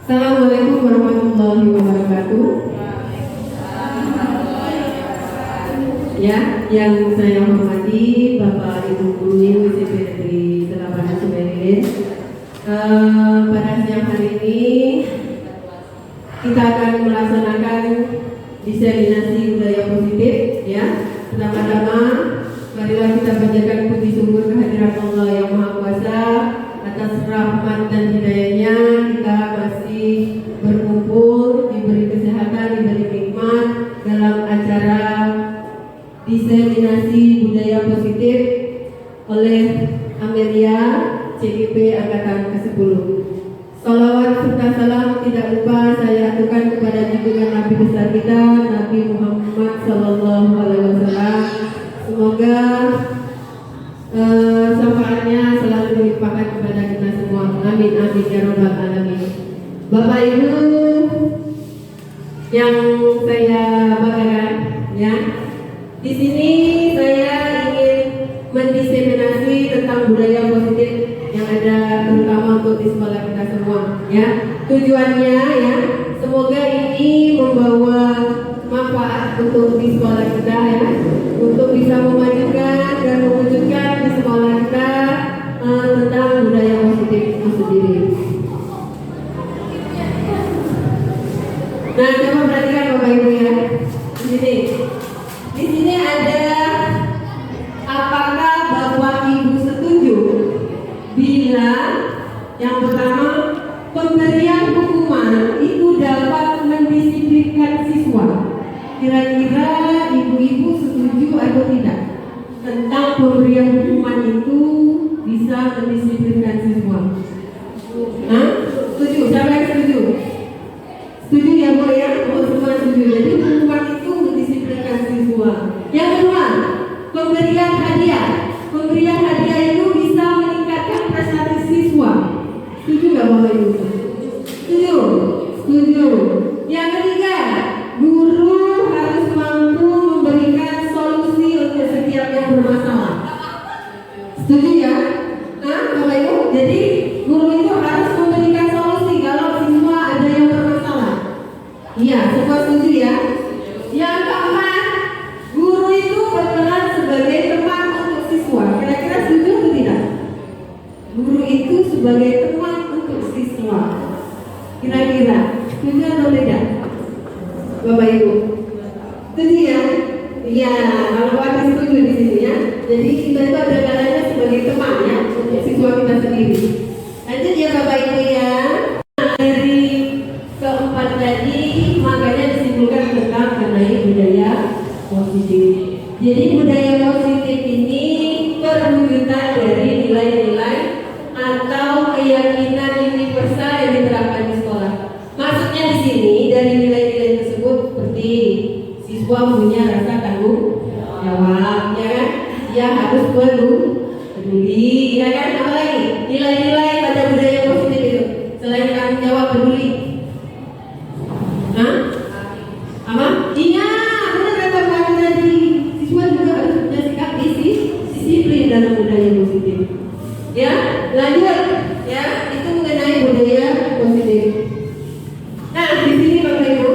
Assalamualaikum warahmatullahi wabarakatuh. Ya, yang saya hormati Bapak Ibu Guru SMP Negeri 8 Sumerin. Pada siang hari ini kita akan melaksanakan diseminasi budaya positif. Ya, pertama-tama marilah kita panjatkan puji syukur kehadirat Allah yang Maha Kuasa atas rahmat dan hidayahnya kita masih berkumpul, diberi kesehatan, diberi nikmat dalam acara diseminasi budaya positif oleh Amelia CGP Angkatan ke-10. Salawat serta salam tidak lupa saya aturkan kepada junjungan Nabi besar kita Nabi Muhammad SAW. Semoga syafaatnya selalu dilimpahkan kepada kita semua. Amin amin ya rabbal alamin. Bapak Ibu yang saya banggakan, ya, di sini saya ingin mendiseminasi tentang budaya positif yang ada terutama untuk di sekolah kita semua. Ya, tujuannya ya, semoga ini membawa manfaat untuk di sekolah kita, ya, untuk bisa memajukan dan mewujudkan di sekolah kita tentang budaya positif itu sendiri. Nah, coba perhatikan Bapak Ibu ya. Di sini ada, apakah Bapak Ibu setuju bila yang pertama pemberian hukuman itu dapat mendisiplinkan siswa? Kira-kira ibu-ibu setuju atau tidak tentang pemberian hukuman itu bisa mendisiplinkan siswa? Hah? Setuju? Siapa yang setuju? Setuju ya Bu ya? Oh, semua setuju. Jadi hukuman itu mendisiplinkan siswa. Yang kedua, pemberian hadiah. Pemberian hadiah itu bisa meningkatkan prestasi siswa. Setuju nggak Bapak Ibu? Setuju? Setuju. Yang ketiga, guru harus mampu memberikan solusi untuk setiap yang bermasalah. Setuju ya? Nah, Bapak Ibu, jadi guru itu harus memberikan solusi kalau siswa ada yang bermasalah. Iya, semua setuju ya? Yang keempat, guru itu berperan sebagai teman untuk siswa. Kira-kira setuju atau tidak? Guru itu sebagai teman untuk siswa. Kira-kira setuju atau tidak? Bapak Ibu, setuju ya? Iya, kalau ada setuju di sini ya. Jadi kita itu ada kalanya sebagai teman ya untuk siswa kita sendiri. Lanjut ya Bapak Ibu ya. Dari keempat tadi makanya disimpulkan tentang mengenai budaya positif. Jadi budaya positif ini perwujudan dari nilai-nilai atau keyakinan universal yang diterapkan di sekolah. Maksudnya di sini dari nilai-nilai tersebut seperti siswa punya rasa tanggung jawab, ya kan? Dia harus peduli, ya kan? Apa lagi? Nilai-nilai pada budaya positif itu selain tanggung jawab, peduli. Hah? Apa? Iya, benar kata Pak tadi. Siswa juga harus punya sikap disiplin dalam budaya positif. Ya, lanjut. Ya, itu mengenai budaya positif. Nah, di sini Bapak Ibu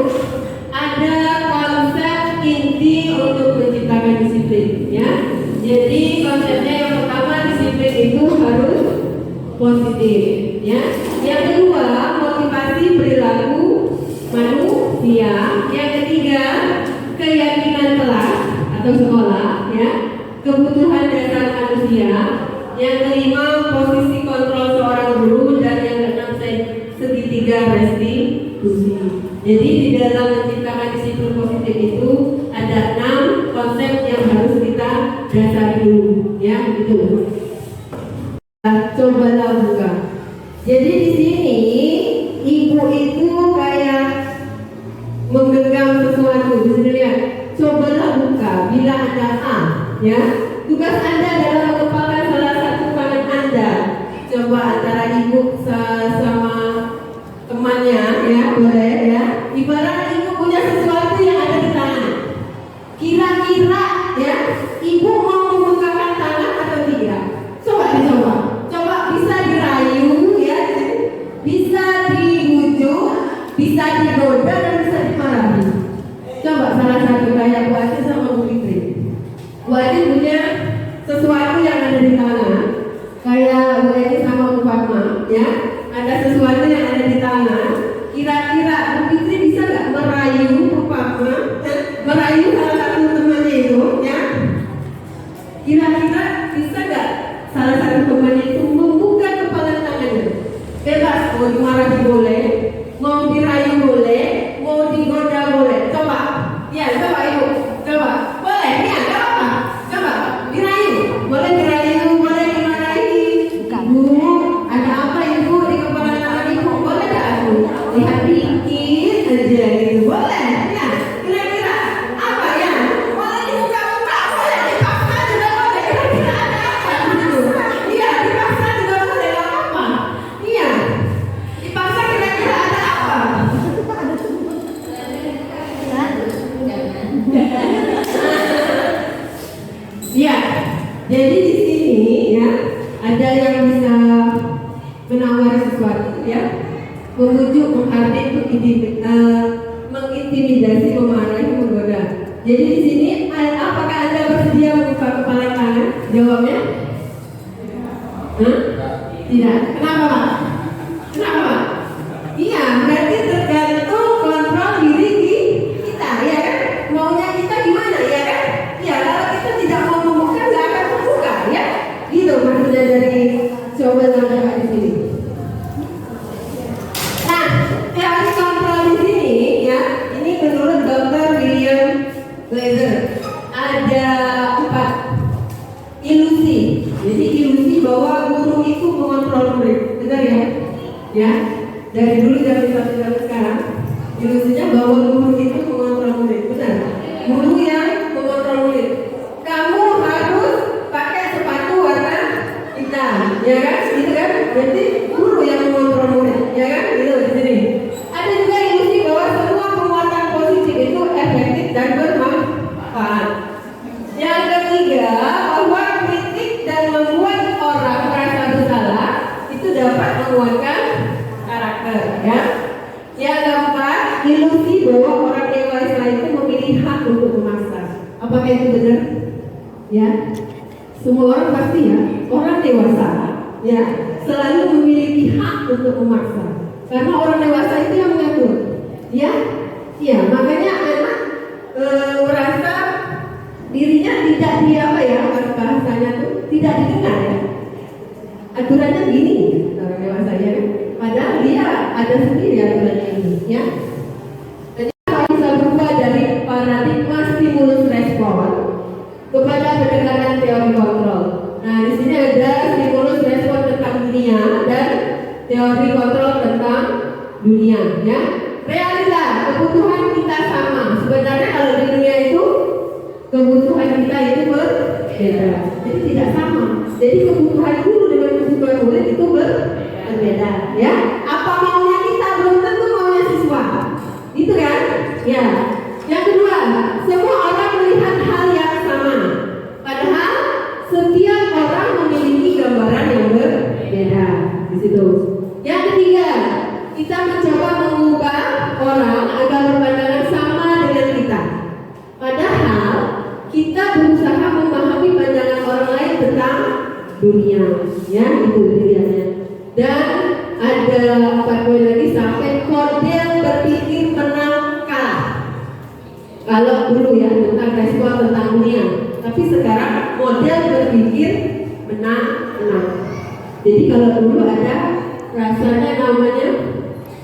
ada konsep inti untuk menciptakan disiplin, ya. Jadi konsepnya yang pertama, disiplin itu harus positif, ya. Yang kedua, motivasi perilaku manusia. Yang ketiga, keyakinan kelas atau sekolah, ya. Kebutuhan dasar manusia. Yang kelima, posisi kontrol seorang guru. Dan yang keenam, segitiga restitusi. Jadi di dalam menciptakan disiplin positif itu ada 6 konsep yang harus kita dasari dulu, ya, gitu. ya. Tugas Anda adalah mengepalkan salah satu tangan Anda. Coba antara ibu sama temannya, ya, boleh ya. Ibarat ibu punya sesuatu yang ada di tangan. Kira-kira ya, ibu mau membukakan tangan atau tidak? Coba dicoba. Coba bisa dirayu ya, bisa dibujuk, bisa digoda dan bisa dimarahi. Coba salah satu kayak Bu Ati sama Bu Fitri. Bu Ati punya sesuatu yang ada di tangan. Kayak Bu Ati sama Bu Fatma, ya. Ada sesuatu yang ada di tangan. Kira-kira Bu Fitri bisa nggak merayu Bu Fatma, merayu salah satu temannya itu, ya? Kira-kira bisa nggak salah satu temannya itu membuka kepala tangannya? Bebas, mau dimarahi boleh, mau dirayu boleh, mau digoda boleh. Coba, ya coba ibu, coba, boleh, ya nggak apa, coba dirayu, boleh dirayu, boleh dimarahi. Bu, ada apa ibu di kepala tangan ibu? Boleh nggak aku lihat dikit aja gitu, boleh? Ya, kira-kira apa ya? Boleh dibuka-buka, boleh dipaksa juga boleh. Kira-kira ada apa gitu? Iya, dipaksa juga boleh, nggak apa-apa. Iya, dipaksa kira-kira ada apa? Ya, jadi di sini ya ada yang bisa menawar sesuatu ya, membujuk, menghardik, mengintimidasi, memarahi, menggoda. Jadi di sini apakah Anda bersedia membuka kepala tangan? Jawabnya? Tidak. Kenapa Pak? Kenapa Pak? Iya, berarti tergantung kontrol diri kita, ya kan? Maunya kita gimana, ya kan? Ya, kalau kita tidak mau membuka, nggak akan membuka, ya? Gitu maksudnya dari coba tanda di sini. Nah, teori kontrol di sini, ya, ini menurut Dr. William Glaser ada 4 ilusi. Jadi ilusi bahwa guru itu mengontrol murid, benar ya? Ya, dari dulu sampai sekarang, ilusinya bahwa guru itu mengontrol murid, benar? Guru yang mengontrol murid. Kamu harus pakai sepatu warna hitam, ya kan? Gitu kan? Berarti guru yang mengontrol murid, ya kan? Itu di sini. Ada juga ilusi bahwa semua penguatan positif itu efektif dan bermanfaat. Yang ketiga, bahwa kritik dan membuat orang merasa bersalah itu dapat menguatkan karakter, ya. Yang keempat, ilusi bahwa orang dewasa itu memiliki hak untuk memaksa. Apakah itu benar? Ya, semua orang pasti ya, orang dewasa, ya, selalu memiliki hak untuk memaksa. Karena orang dewasa itu yang mengatur, ya, ya. Makanya anak merasa dirinya tidak bahasanya tuh tidak didengar ya. Aturannya gini, orang dewasa ya. Padahal dia ada sendiri aturannya ini, ya. Jadi bisa berubah dari paradigma stimulus respon kepada pendekatan teori kontrol. Nah, di sini ada stimulus respon tentang dunia dan teori kontrol tentang dunia, ya. Realita, kebutuhan kita sama. Sebenarnya kalau di dunia itu kebutuhan kita itu berbeda, jadi tidak sama. Jadi kebutuhan guru dengan kebutuhan murid itu berbeda, ya. Apa maunya kita belum tentu maunya siswa, itu kan? Ya. Yang kedua, semua orang melihat hal yang sama, padahal setiap orang memiliki gambaran yang berbeda di situ. Yang ketiga, kita mencoba mengubah orang agar berpandangan sama dengan kita, padahal kita berusaha memahami pandangan orang lain tentang dunia, ya, itu pilihannya. Dan ada 4 poin lagi sampai model berpikir menang kalah. Kalau dulu ya tentang respon tentang dunia, tapi sekarang model berpikir menang. Jadi kalau dulu ada rasanya namanya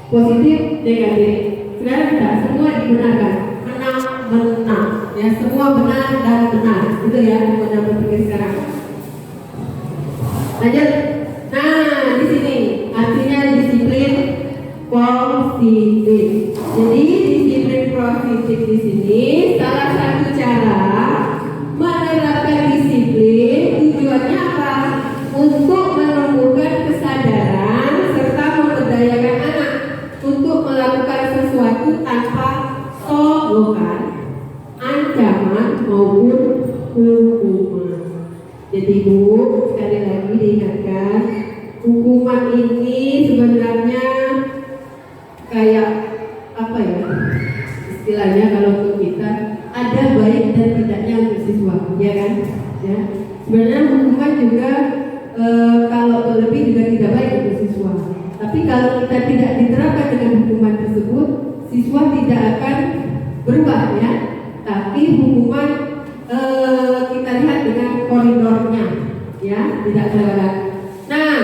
positif negatif, sekarang tidak, semua digunakan menang, ya, semua benar dan benar, itu ya model berpikir sekarang. Lanjut. Nah, di sini artinya disiplin positif. Jadi disiplin positif di sini salah satu cara menerapkan kita tidak diterapkan dengan hukuman tersebut, siswa tidak akan berubah ya. Tapi hukuman kita lihat dengan koridornya ya, tidak terlalu. Nah,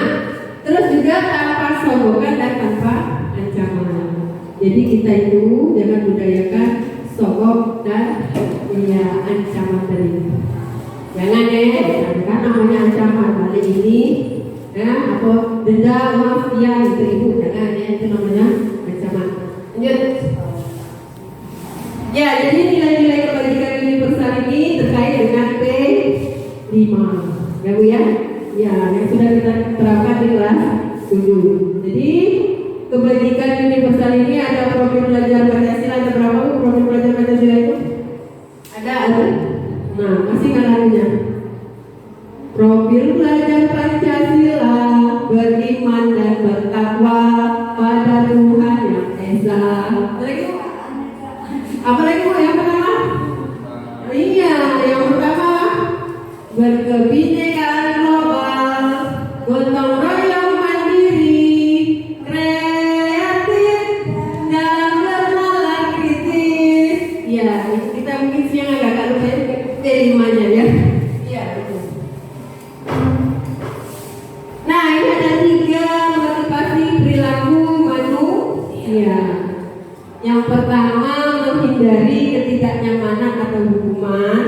terus juga tanpa sogokan dan tanpa ancaman. Jadi kita itu jangan budayakan sogok dan ya ancaman tadi. Jangan kan namanya ancaman balik ini ya, atau denda uang sekian gitu ibu, jangan ya, itu namanya ancaman. Lanjut. Ya, jadi nilai-nilai kebajikan universal ini terkait dengan P5 ya Bu ya. Ya, yang sudah kita terapkan di kelas 7. Jadi kebajikan universal ini ada profil belajar Pancasila, ada berapa Bu profil belajar Pancasila itu? Ada. Nah, masih kalahnya. Profil belajar Pancasila beriman dan bertakwa pada Tuhan yang Esa. Apalagi Bu yang pertama? Iya, yang pertama berkebinekaan global, gotong royong mandiri, kreatif dan bernalar kritis. Ya, kita mungkin siang agak lupa terimanya ya. Iya, betul. Nah, ini ada 3 motivasi perilaku manusia. Yang pertama, menghindari ketidaknyamanan atau hukuman.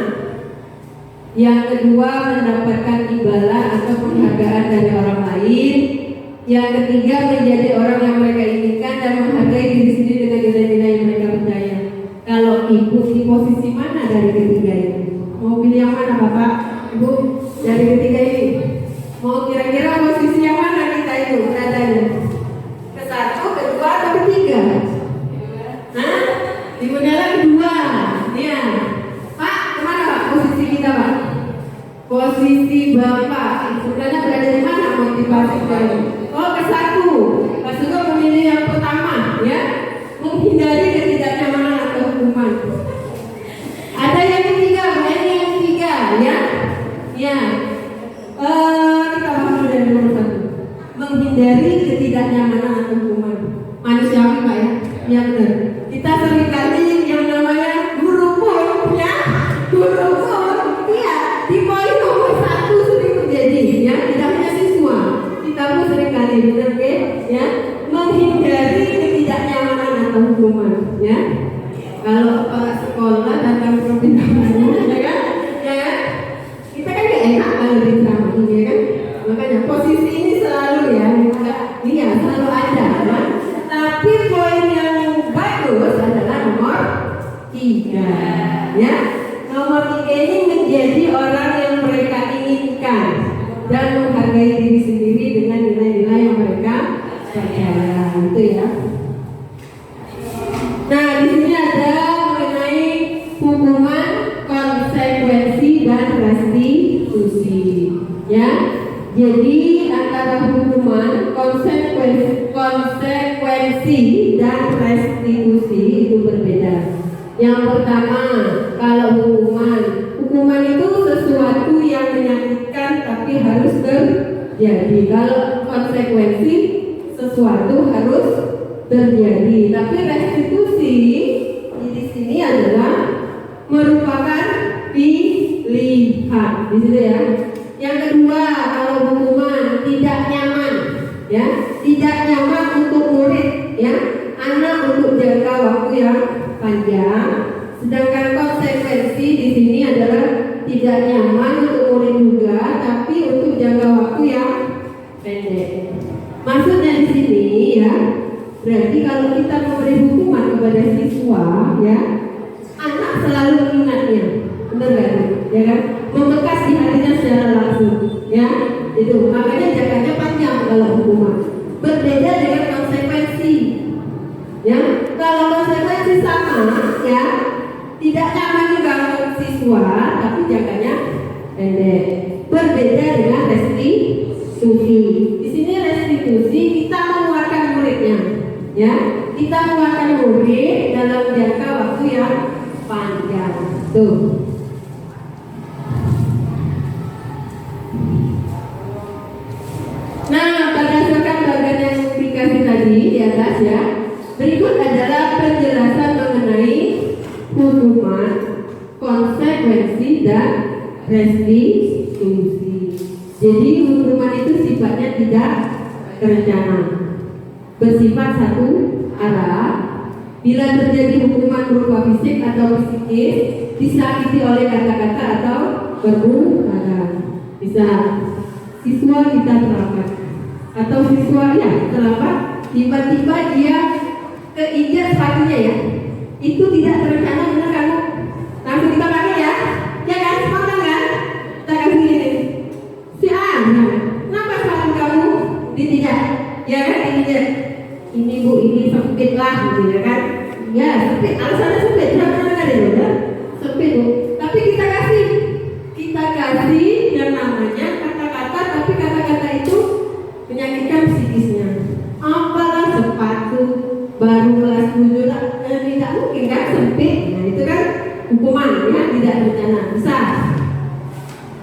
Yang kedua, mendapatkan imbalan atau penghargaan dari orang lain. Yang ketiga, menjadi orang yang mereka inginkan dan menghargai diri sendiri dengan nilai-nilai yang mereka percaya. Kalau ibu di posisi mana dari ketiga ini? Mau pilih yang mana Bapak? Ibu dari ketiga ini? Mau kira-kira posisi yang mana kita itu beradanya? Ke-1, kedua, atau ketiga? Hah? Di modalnya kedua. Ya. Pak, kemana Pak posisi kita Pak? Posisi Bapak sebenarnya berada di mana motivasi Bapak? Oh, ke-1. Maksudnya memilih yang pertama ya, menghindari ketidaknyamanan atau hukuman. Ada yang ketiga, ini yang ketiga ya. Ya. Kita bahas dulu dari nomor 1. Menghindari ketidaknyamanan atau hukuman. Manusiawi Pak ya. Ya benar. Kita seringkali yang namanya guru pun ya, guru pun iya di poin nomor 1 sering terjadi ya, tidak hanya siswa, kita pun seringkali benar ya, menghindari ketidaknyamanan atau hukuman ya. Kalau kepala sekolah datang ke pembinaan ya kan, ya kita kan gak enak kalau diceramahin ya kan, makanya posisi ini selalu ya, iya selalu ada ya. Tapi poin yang bagus adalah nomor 3 ya. Nomor 3 ini menjadi orang yang mereka inginkan dan menghargai diri sendiri dengan nilai-nilai yang mereka percaya, itu ya. Nah, di sini ada mengenai hukuman, konsekuensi dan restitusi ya. Jadi antara hukuman, konsekuensi dan restitusi itu berbeda. Yang pertama, kalau hukuman itu sesuatu yang menyakitkan tapi harus terjadi. Kalau konsekuensi sesuatu harus terjadi. Tapi restitusi di sini adalah merupakan pilihan. Di sini ya. Yang kedua, kalau hukuman tidak nyaman, ya, tidak nyaman untuk murid, ya, anak untuk jangka waktu yang panjang. Sedangkan konsekuensi di sini adalah tidak nyaman untuk murid juga, tapi untuk jangka waktu yang pendek. Maksudnya di sini, ya, berarti kalau kita memberi hukuman kepada siswa, ya, anak selalu ingatnya, benar kan? Ya kan? Membekas di hatinya secara langsung ya, itu makanya jangkanya panjang kalau hukuman. Berbeda dengan konsekuensi ya. Kalau konsekuensi sama ya, tidak nyaman juga untuk siswa tapi jangkanya pendek. Berbeda dengan restitusi. Di sini restitusi kita mengeluarkan muridnya ya, kita mengeluarkan murid dalam jangka waktu yang panjang tuh. Nah, berdasarkan bagian yang dikasih tadi tadi di atas ya. Berikut adalah penjelasan mengenai hukuman, konsekuensi dan restitusi. Jadi hukuman itu sifatnya tidak terencana, bersifat satu arah. Bila terjadi hukuman berupa fisik atau psikis, disakiti oleh kata-kata atau perbuatan. Bisa siswa kita terlambat atau siswa ya terlambat, tiba-tiba dia keinjak sepatunya ya, itu tidak terencana, benar kamu langsung kita pakai ya kan, spontan kan, kita kasih ini si A, kenapa sepatu kamu ditinjak ya kan, diinjak ini bu, ini sempit lah gitu ya kan, ya sempit, alasannya sempit, jangan dengar ya udah sempit bu, tapi kita kasih yang namanya kata-kata, tapi kata-kata itu menyakitkan psikisnya. Apalah sepatu baru kelas 7 tidak mungkin kan, sempit. Nah itu kan hukuman ya, tidak berencana, besar.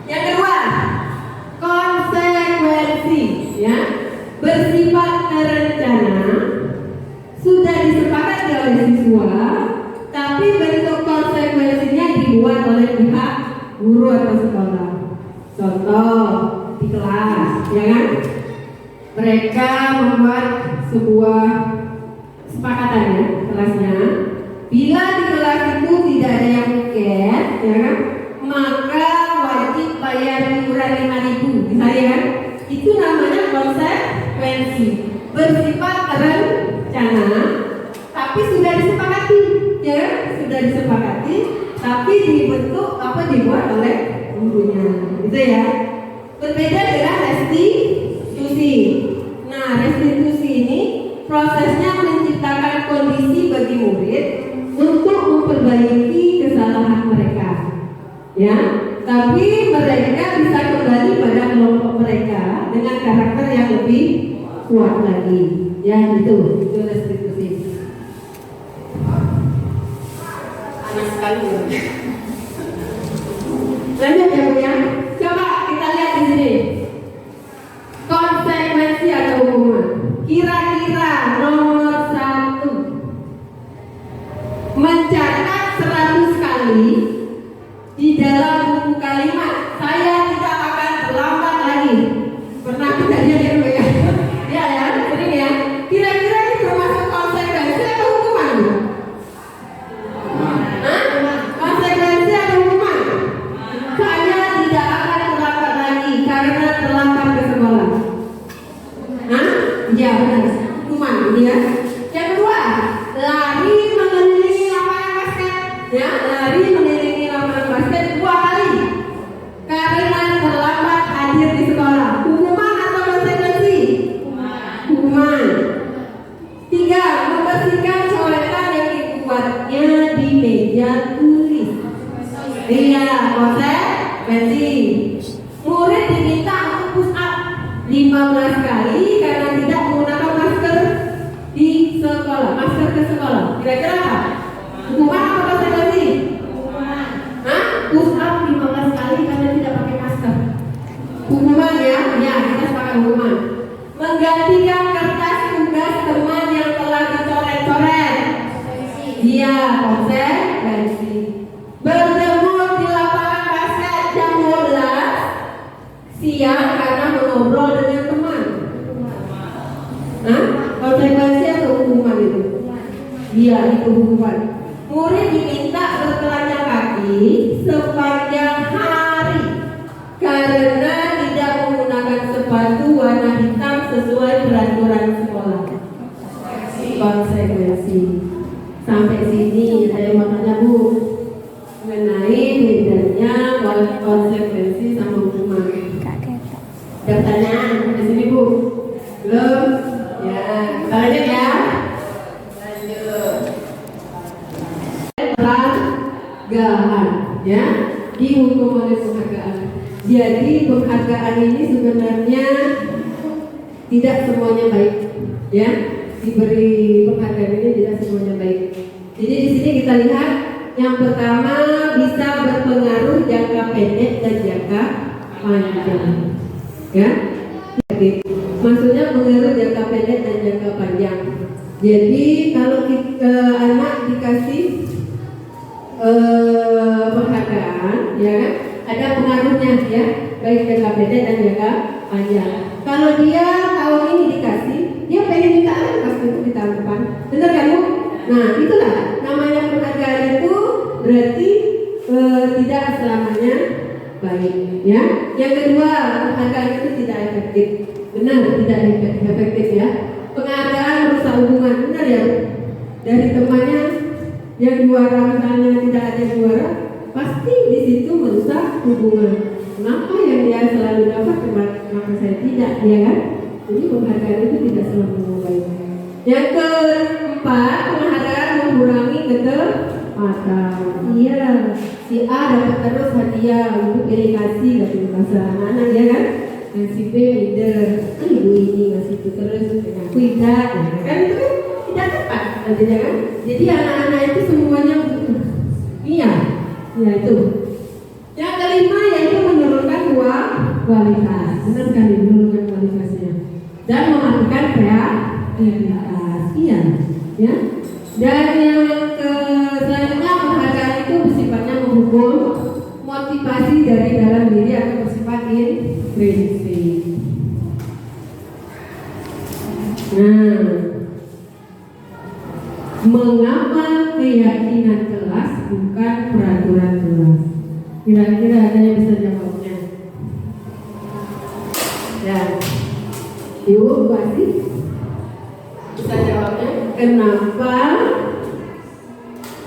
Yang kedua, konsekuensi ya, bersifat terencana, sudah disepakati oleh siswa, tapi bentuk konsekuensinya dibuat oleh pihak guru atau sekolah. Contoh di kelas, ya kan? Mereka membuat sebuah kesepakatan ya, kelasnya. Bila di kelas itu tidak ada yang piket, ya kan? Maka wajib bayar iuran 5.000, misalnya kan? Itu namanya konsekuensi, bersifat terencana, tapi sudah disepakati, ya kan? Sudah disepakati, tapi dibentuk apa, dibuat oleh gurunya, gitu ya. Berbeda dengan restitusi. Nah, restitusi ini prosesnya menciptakan kondisi bagi murid untuk memperbaiki kesalahan mereka, ya. Tapi mereka bisa kembali pada kelompok mereka dengan karakter yang lebih kuat lagi, ya itu restitusi. Panas sekali. Lanjut ya Bu ya. Coba kita lihat di sini. Konsekuensi atau hukuman. Kira-kira nomor 1, mencatat 100 kali di dalam buku kalimat saya tidak akan terlambat lagi. Pernah kejadian ya Bu ya? Ya, sering ya. Kira-kira ini termasuk konsekuensi atau hukuman? Konsekuensi atau hukuman? Saya tidak akan terlambat lagi karena terlambat ke sekolah. Ya benar, hukuman ini ya. Yang kedua, lari mengelilingi lapangan basket. Ya, lari mengelilingi lapangan basket 2 kali karena terlambat hadir di sekolah. Hukuman atau konsekuensi? Hukuman. 3, membersihkan coretan yang dibuatnya di meja tulis. Iya, konsekuensi. Murid diminta untuk push up 15 kali karena tidak menggunakan masker di sekolah, masker ke sekolah. Kira-kira apa? Hukuman atau konsekuensi? Push up 15 kali karena tidak pakai masker. Hukuman ya, kita sepakat hukuman. Menggantikan kertas tugas teman yang telah dicoret-coret. Iya, konsekuensi. Bertemu di lapangan basket jam 12 siang karena mengobrol dengan teman. Konsekuensi atau hukuman itu? Iya, itu hukuman. Murid diminta bertelanjang kaki sepanjang hari karena tidak menggunakan sepatu warna hitam sesuai peraturan sekolah. Konsekuensi. Sampai sini saya mau tanya Bu, mengenai bedanya konsekuensi sama hukuman. Ada pertanyaan di sini Bu? Belum? Ya, kita lanjut ya. Penghargaan, ya, dihukum oleh penghargaan. Jadi penghargaan ini sebenarnya tidak semuanya baik, ya. Diberi penghargaan ini tidak semuanya baik. Jadi di sini kita lihat yang pertama bisa berpengaruh jangka pendek dan jangka panjang, ya. Jadi Maksudnya pengaruh jangka pendek dan jangka panjang. Jadi kalau anak dikasih penghargaan, ya kan, ada pengaruhnya ya, baik jangka pendek dan jangka panjang. Kalau dia tahun ini dikasih, dia pengen minta lagi pasti itu di tahun depan, benar kan Bu? Nah itulah namanya penghargaan itu berarti tidak selamanya baik, ya. Yang kedua, penghargaan itu tidak efektif. Benar, tidak efektif ya. Penghargaan merusak hubungan, benar ya. Dari temannya yang juara misalnya tidak ada yang juara, pasti di situ merusak hubungan. Kenapa yang dia selalu dapat, kenapa saya tidak, ya kan? Jadi penghargaan itu tidak selalu baik. Yang keempat, penghargaan mengurangi keterpatan. Iya, si A dapat terus hadiah untuk delegasi dari bahasa anak-anak, ya kan? Dan si B minder, ibu ini ngasih itu terus, aku tidak, kan itu kan tidak tepat, artinya kan? Jadi anak-anak itu semuanya iya, ya itu. Yang kelima yaitu menurunkan kualitas, benar sekali menurunkan kualitasnya dan mematikan kreativitas, iya, ya. Dan yang selanjutnya penghargaan itu bersifatnya menghubung motivasi dari dalam diri atau bersifat intrinsik. Nah, mengapa keyakinan kelas bukan peraturan kelas? Kira-kira ada yang bisa jawabnya? Ya, Ibu pasti bisa jawabnya. Kenapa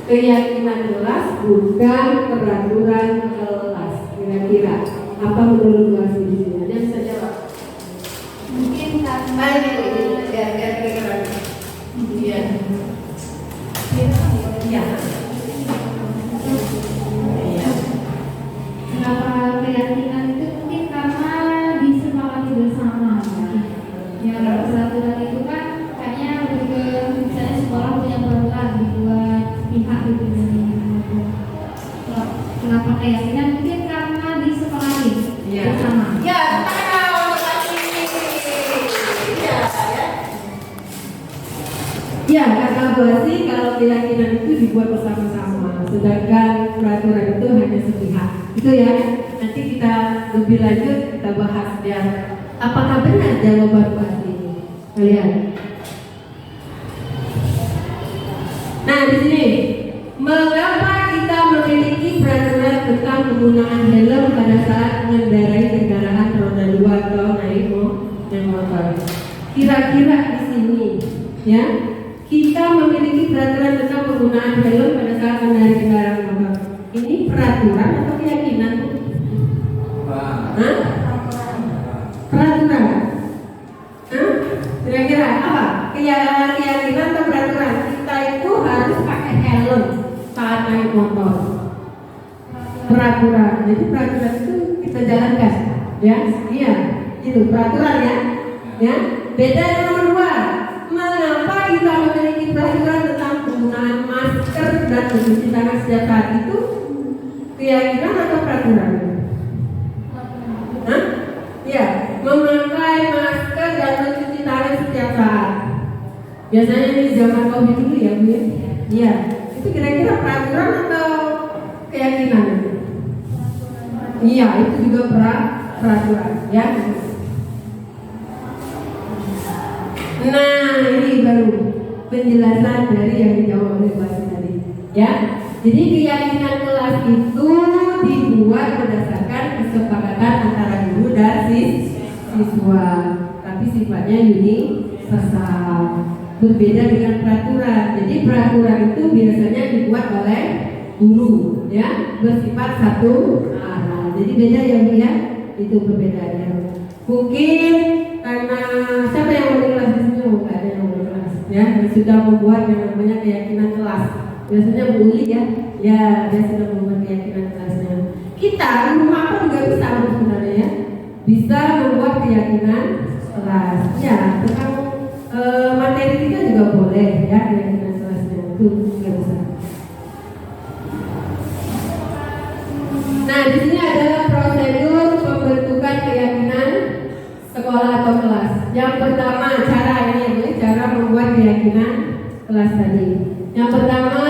keyakinan kelas bukan peraturan kelas? Kira-kira apa menurut kelas di sini? Ada yang bisa jawab? Mungkin karena kira-kira. Iya. Iya. kenapa keyakinan itu mungkin karena disepakati bersama. Ya, kalau peraturan itu kan kayaknya lebih ke misalnya sekolah punya peraturan dibuat pihak gitu. Kenapa keyakinan mungkin karena disepakati bersama. Ya, ya, kata Basi kalau keyakinan itu dibuat bersama-sama, sedangkan peraturan itu hanya sepihak. Itu ya. Nanti kita lebih lanjut kita bahas ya. Apakah benar jawaban Basi ini? Kalian? Nah, di sini mengapa kita memiliki peraturan tentang penggunaan helm pada saat mengendarai kendaraan roda 2 atau naik motor? Kira-kira di sini, ya. Kita memiliki peraturan tentang penggunaan helm pada saat mengendarai kendaraan motor. Ini peraturan atau keyakinan? Hah? Peraturan? Hah? Kira-kira apa? Keyakinan atau peraturan? Kita itu harus pakai helm saat naik motor. Peraturan. Jadi peraturan itu kita jalankan, ya? Iya, itu peraturan ya. Ya. Beda yang nomor 2. Mengapa kita memiliki peraturan tentang penggunaan masker dan mencuci tangan setiap saat itu? Keyakinan atau peraturan? Hah? Ya, memakai masker dan mencuci tangan setiap saat. Biasanya ini zaman COVID dulu ya Bu ya? Iya. Itu kira-kira peraturan atau keyakinan? Iya, itu juga peraturan ya. Nah, ini baru penjelasan dari yang dijawab oleh Basi tadi, ya. Jadi keyakinan kelas itu dibuat berdasarkan kesepakatan antara guru dan siswa, tapi sifatnya universal, berbeda dengan peraturan. Jadi peraturan itu biasanya dibuat oleh guru, ya, bersifat satu arah. Jadi beda ya Bu ya, itu perbedaannya. Mungkin karena siapa yang mau kelas di sini? Nggak ada yang mau kelas, ya. Sudah membuat yang namanya keyakinan kelas. Biasanya Bu Uli ya, dia sudah membuat keyakinan kelasnya. Kita di rumah apa juga bisa sebenarnya ya, bisa membuat keyakinan kelas. Ya, tentang materi kita juga boleh ya, keyakinan kelasnya itu juga bisa. Nah, di sini adalah prosedur pembentukan keyakinan sekolah atau kelas. Yang pertama cara ini, cara membuat keyakinan kelas tadi. Yang pertama,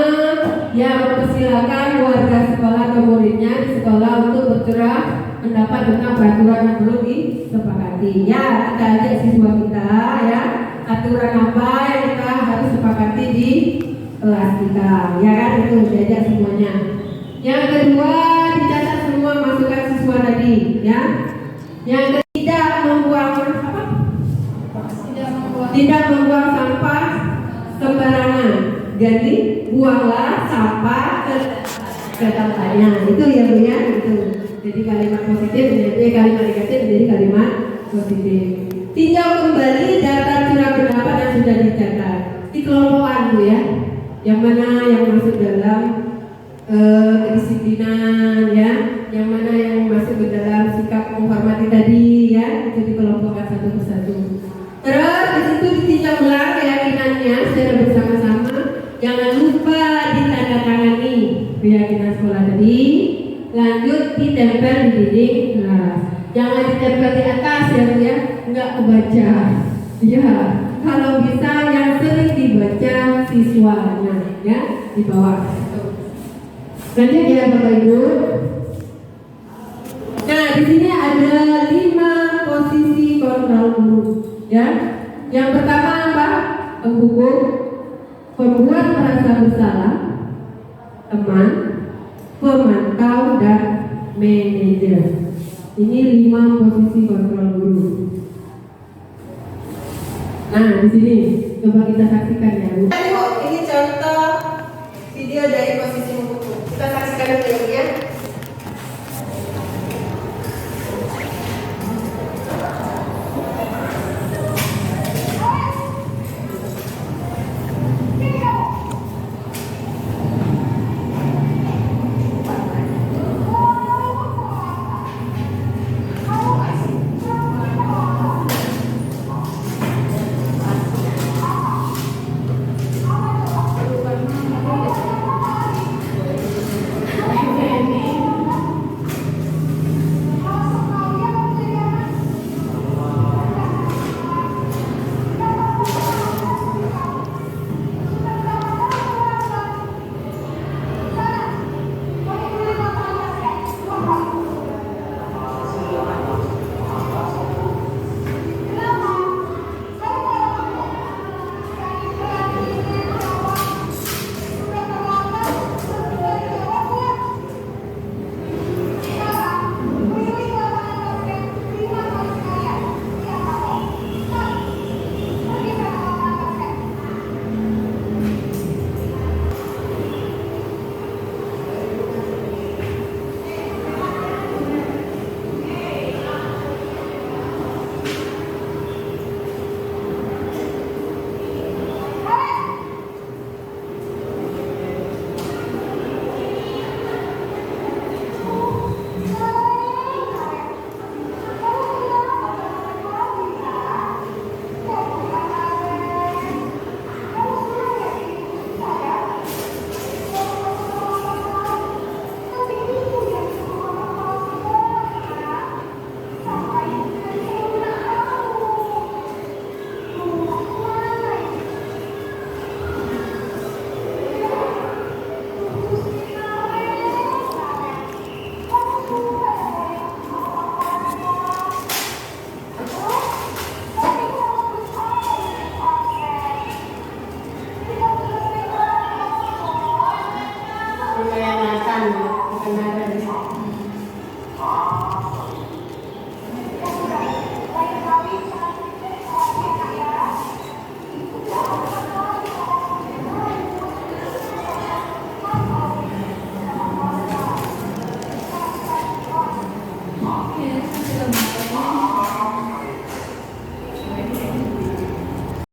ya mempersilakan warga sekolah atau muridnya di sekolah untuk bercerah pendapat tentang peraturan yang perlu disepakati. Ya, kita ajak siswa kita ya, aturan apa yang kita harus sepakati di kelas kita. Ya kan, itu diajak semuanya. Yang kedua, dicatat semua masukan siswa tadi, ya. Yang ketiga, tidak membuang sampah sembarangan. Jadi buanglah sampah ke tempatnya. Itu ya Bu ya, itu. Jadi kalimat positif menjadi kalimat negatif menjadi kalimat positif. Tinjau kembali data curah pendapat yang sudah dicatat. Dikelompokkan Bu ya. Yang mana yang masuk dalam kedisiplinan ya, yang mana yang masuk ke dalam sikap menghormati tadi ya, itu dikelompokkan satu persatu. Terus di situ ditinjau ulang keyakinannya secara bersama-sama. Jangan lupa ditandatangani keyakinan sekolah tadi. Lanjut ditempel di dinding kelas. Jangan ditempel di atas ya, nggak kebaca. Ya, kalau bisa yang sering dibaca siswanya ya di bawah. Lanjut ya Bapak Ibu. Nah di sini ada 5 posisi kontrol guru. Ya, yang pertama apa? Penghukum, pembuat merasa bersalah, teman, pemantau dan manajer. Ini 5 posisi kontrol guru. Nah di sini coba kita saksikan ya Bu. Ini contoh video dari posisi penghukum. Kita saksikan dulu ya.